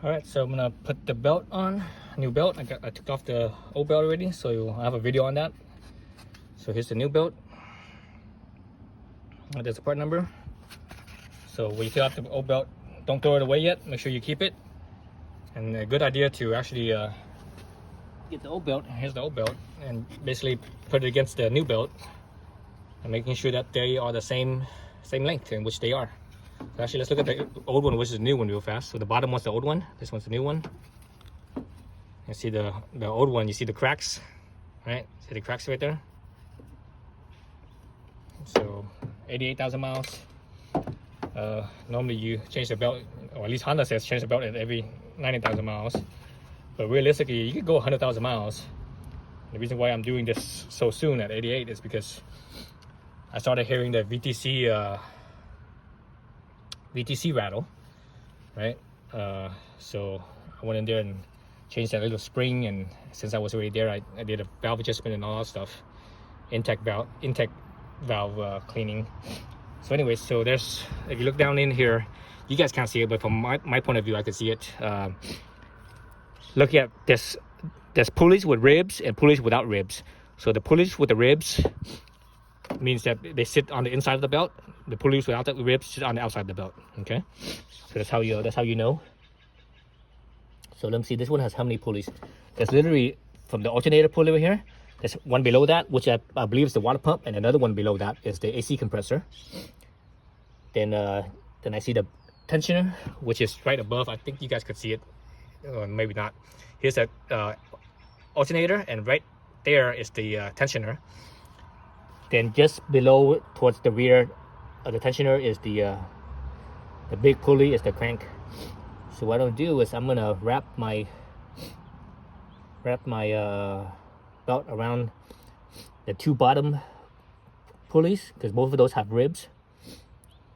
All right, so I'm gonna put the belt on, new belt. I took off the old belt already, so I have a video on that. So here's the new belt. There's the part number. So when you take off the old belt, don't throw it away yet. Make sure you keep it. And a good idea to actually get the old belt. Here's the old belt, and basically put it against the new belt, and making sure that they are the same length in which they are. So actually, let's look at the old one, which is the new one, real fast. So the bottom one's the old one. This one's the new one. You see the old one. You see the cracks, right? See the cracks right there. So 88,000 miles. Normally you change the belt, or at least Honda says change the belt at every 90,000 miles. But realistically, you could go 100,000 miles. The reason why I'm doing this so soon at 88 is because I started hearing the VTC rattle, right? So I went in there and changed that little spring, and since I was already there, I did a valve adjustment and all that stuff, intake valve cleaning. So anyway, so there's, if you look down in here, you guys can't see it, but from my point of view, I can see it. Look at this. There's pulleys with ribs and pulleys without ribs. So the pulleys with the ribs means that they sit on the inside of the belt. The pulleys without the ribs sit on the outside of the belt. Okay, so that's how you know. So let me see. This one has how many pulleys? There's literally from the alternator pulley over here. There's one below that, which I believe is the water pump, and another one below that is the AC compressor. Then I see the tensioner, which is right above. I think you guys could see it, or maybe not. Here's the alternator, and right there is the tensioner. Then just below, towards the rear of the tensioner, is the big pulley, is the crank. So what I'll do is I'm gonna wrap my belt around the two bottom pulleys, because both of those have ribs.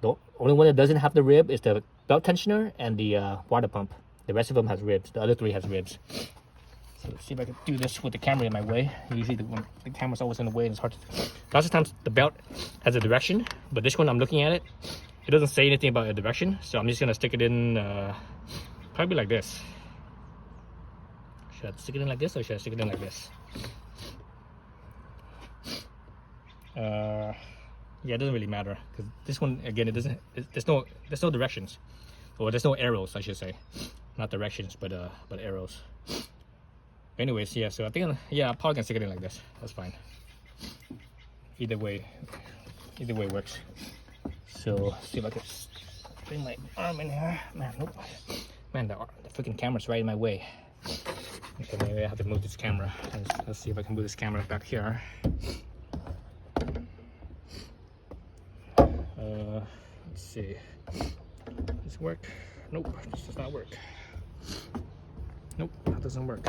The only one that doesn't have the rib is the belt tensioner and the water pump. The rest of them has ribs. The other three has ribs. So let's see if I can do this with the camera in my way. Usually the camera's always in the way, and it's hard to... Lots of times the belt has a direction, but this one I'm looking at it, it doesn't say anything about a direction. So I'm just gonna stick it in probably like this. Should I stick it in like this, or should I stick it in like this? Yeah, it doesn't really matter, because this one, again, it doesn't, there's no directions, or there's no arrows, I should say, not directions, but arrows. Anyways, yeah, so I think, yeah, I'm probably gonna stick it in like this. That's fine. Either way works. So see if I can bring my arm in here. Man, nope. Man, the freaking camera's right in my way. Okay, maybe I have to move this camera. Let's see if I can move this camera back here. Let's see. Does this work? Nope, this does not work. Nope, that doesn't work.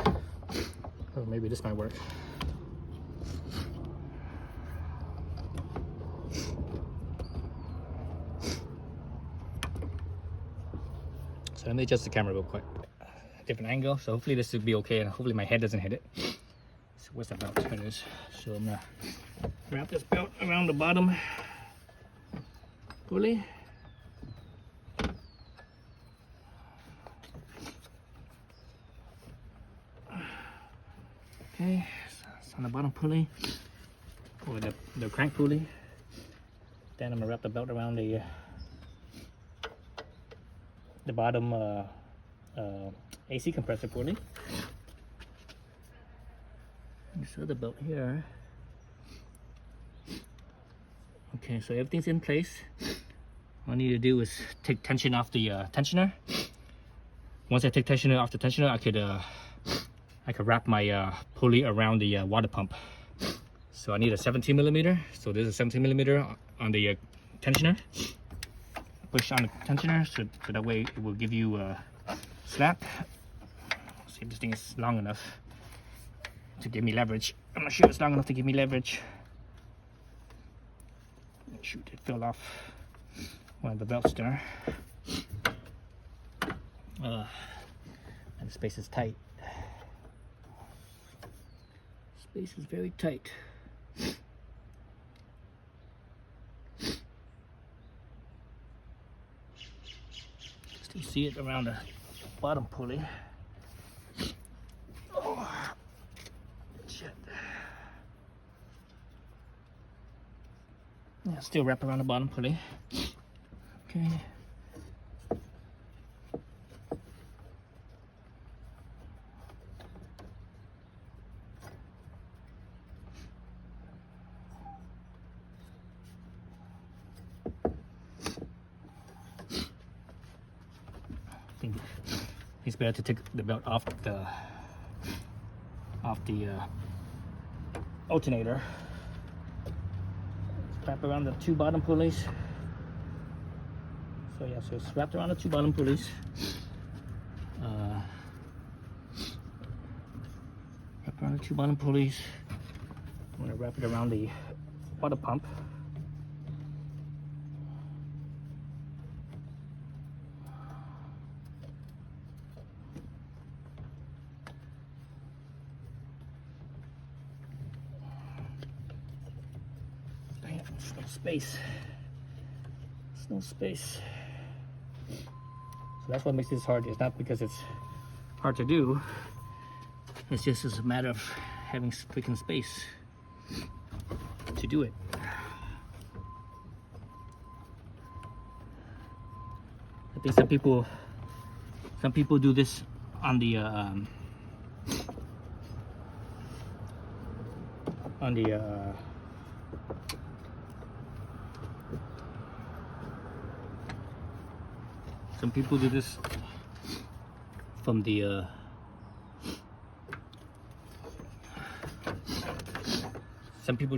Oh, maybe this might work. So let me adjust the camera real quick. Different angle, so hopefully this will be okay, and hopefully my head doesn't hit it. So where's the belt? There it is. So I'm gonna wrap this belt around the bottom pulley. Okay, so it's on the bottom pulley, or the crank pulley. Then I'm gonna wrap the belt around the bottom AC compressor pulley. So the belt here. Okay, so everything's in place. All I need to do is take tension off the tensioner. Once I take tension off the tensioner, I could wrap my pulley around the water pump. So I need a 17 millimeter. So there's a 17 millimeter on the tensioner. Push on the tensioner, so that way it will give you a slap. See if this thing is long enough to give me leverage. I'm not sure it's long enough to give me leverage. Shoot, it fell off one of the belts there. And the space is tight. Space is very tight. Still see it around the bottom pulley. Oh, shit. Yeah, still wrap around the bottom pulley. Okay. I think it's better to take the belt off the alternator. Wrap around the 2 bottom pulleys. So yeah, so it's wrapped around the 2 bottom pulleys. Wrap around the 2 bottom pulleys. I'm gonna wrap it around the water pump. There's no space. There's no space. So that's what makes this hard. It's not because it's hard to do. It's just a matter of having freaking space to do it. I think some people do this on the some people do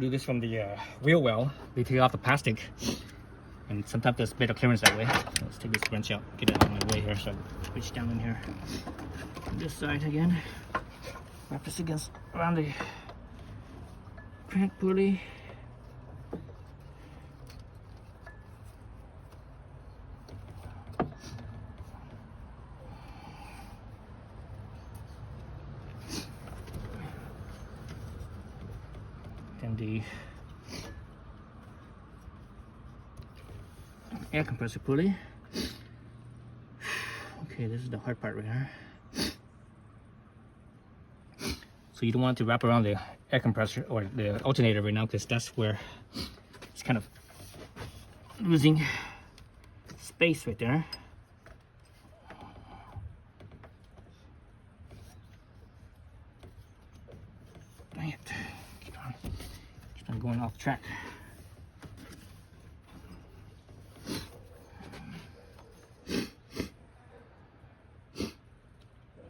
this from the wheel well. They take off the plastic, and sometimes there's better clearance that way. Let's take this wrench out, get it out of my way here, so I can reach down in here. On this side again, wrap this around the crank pulley. And the air compressor pulley. Okay, this is the hard part right here. So you don't want to wrap around the air compressor or the alternator right now, because that's where it's kind of losing space right there. Dang it. Keep on going off track.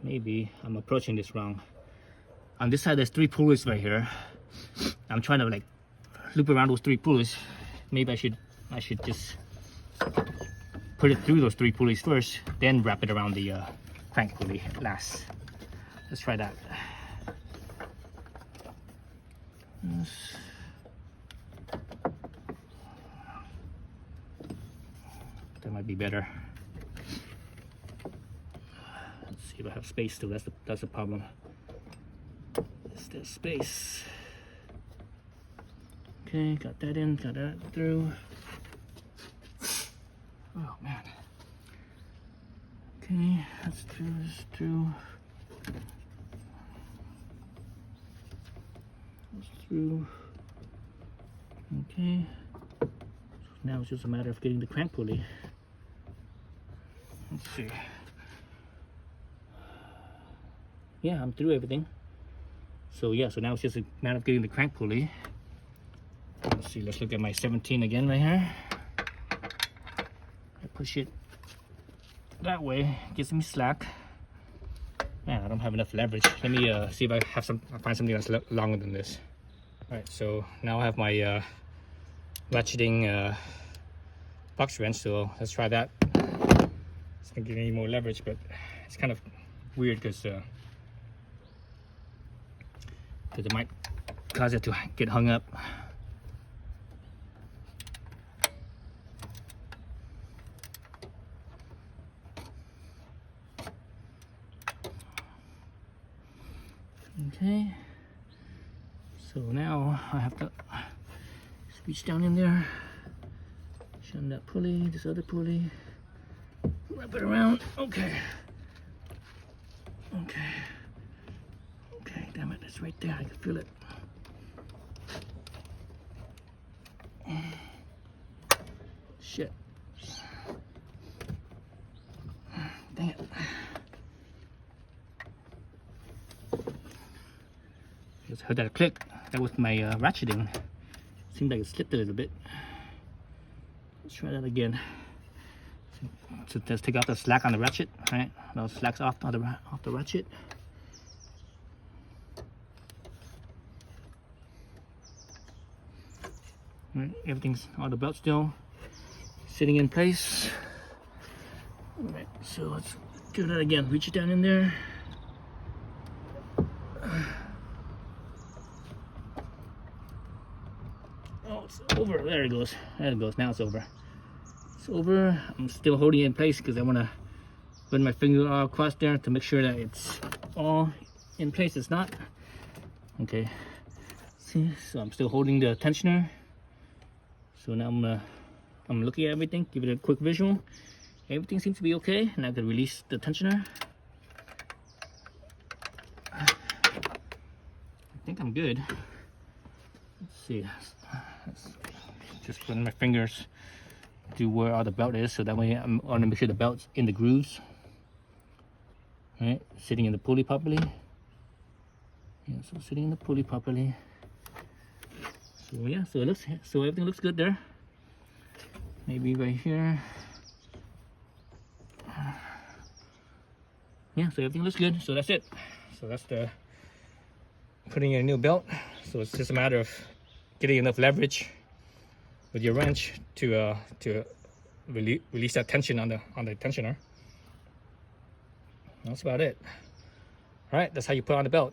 Maybe I'm approaching this wrong. On this side there's 3 pulleys right here. I'm trying to like loop around those 3 pulleys. Maybe I should just put it through those 3 pulleys first, then wrap it around the crank pulley last. Let's try that. Yes. That might be better. Let's see if I have space too. That's the problem. Is there space? Okay, got that in, got that through. Oh man. Okay, that's through, that's through. That's through. Okay. So now it's just a matter of getting the crank pulley. Let's see. Yeah, I'm through everything. So yeah, so now it's just a matter of getting the crank pulley. Let's see, let's look at my 17 again right here. I push it that way, gives me slack. Man, I don't have enough leverage. Let me see if I find something that's longer than this. Alright, so now I have my ratcheting box wrench, so let's try that. It's not giving any more leverage, but it's kind of weird because it might cause it to get hung up. Okay, so now I have to reach down in there, shun that pulley, this other pulley, wrap it around. Okay, It's right there. I can feel it. Shit. Dang it. Just heard that click. That was my ratcheting. Seemed like it slipped a little bit. Let's try that again. So just take out the slack on the ratchet, right? Those slacks off the ratchet. Right, everything's all the belts still sitting in place. All right, so let's do that again. Reach it down in there. Oh, it's over. There it goes. There it goes. Now it's over. It's over. I'm still holding it in place because I want to run my finger across there to make sure that it's all in place. It's not. Okay. See, so I'm still holding the tensioner. So now I'm looking at everything, give it a quick visual. Everything seems to be okay, and I can release the tensioner. I think I'm good. Let's see. Let's just run my fingers to where all the belt is, so that way I want to make sure the belt's in the grooves. All right, sitting in the pulley properly. Yeah, so sitting in the pulley properly. So yeah, so everything looks good there. Maybe right here. Yeah, so everything looks good. So that's it. So that's the putting in a new belt. So it's just a matter of getting enough leverage with your wrench to release that tension on the tensioner. That's about it. All right, that's how you put on the belt.